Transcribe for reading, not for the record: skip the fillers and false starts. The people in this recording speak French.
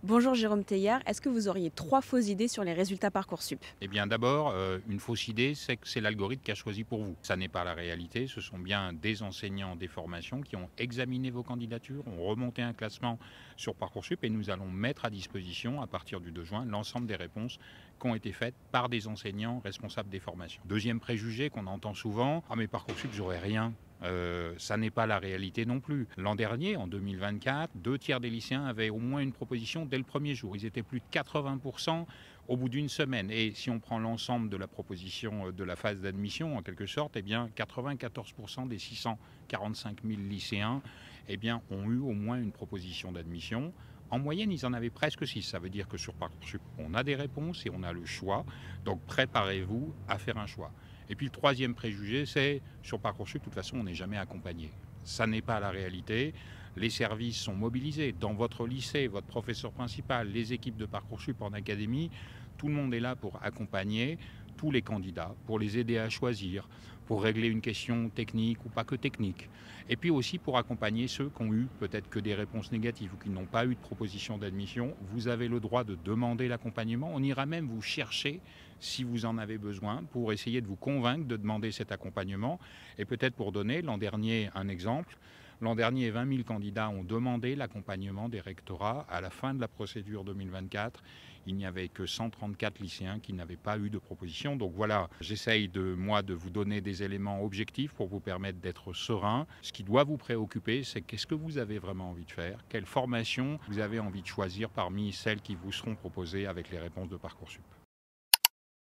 Bonjour Jérôme Teillard, est-ce que vous auriez 3 fausses idées sur les résultats Parcoursup? Eh bien d'abord, une fausse idée, c'est que c'est l'algorithme qui a choisi pour vous. Ça n'est pas la réalité, ce sont bien des enseignants des formations qui ont examiné vos candidatures, ont remonté un classement sur Parcoursup et nous allons mettre à disposition, à partir du 2 juin, l'ensemble des réponses qui ont été faites par des enseignants responsables des formations. Deuxième préjugé qu'on entend souvent: «Ah mais Parcoursup, j'aurai rien». Ça n'est pas la réalité non plus. L'an dernier, en 2024, 2 tiers des lycéens avaient au moins une proposition dès le premier jour. Ils étaient plus de 80% au bout d'une semaine. Et si on prend l'ensemble de la proposition de la phase d'admission, en quelque sorte, eh bien 94% des 645 000 lycéens ont eu au moins une proposition d'admission. En moyenne, ils en avaient presque 6. Ça veut dire que sur Parcoursup, on a des réponses et on a le choix. Donc préparez-vous à faire un choix. Et puis le troisième préjugé, c'est sur Parcoursup, de toute façon, on n'est jamais accompagné. Ça n'est pas la réalité. Les services sont mobilisés. Dans votre lycée, votre professeur principal, les équipes de Parcoursup en académie, tout le monde est là pour accompagner tous les candidats, pour les aider à choisir, pour régler une question technique ou pas que technique. Et puis aussi pour accompagner ceux qui ont eu peut-être que des réponses négatives ou qui n'ont pas eu de proposition d'admission. Vous avez le droit de demander l'accompagnement. On ira même vous chercher si vous en avez besoin pour essayer de vous convaincre de demander cet accompagnement. Et peut-être pour donner l'an dernier un exemple, l'an dernier 20 000 candidats ont demandé l'accompagnement des rectorats. À la fin de la procédure 2024, il n'y avait que 134 lycéens qui n'avaient pas eu de proposition. Donc voilà, j'essaye de vous donner des éléments objectifs pour vous permettre d'être serein. Ce qui doit vous préoccuper, c'est qu'est-ce que vous avez vraiment envie de faire, quelle formation vous avez envie de choisir parmi celles qui vous seront proposées avec les réponses de Parcoursup.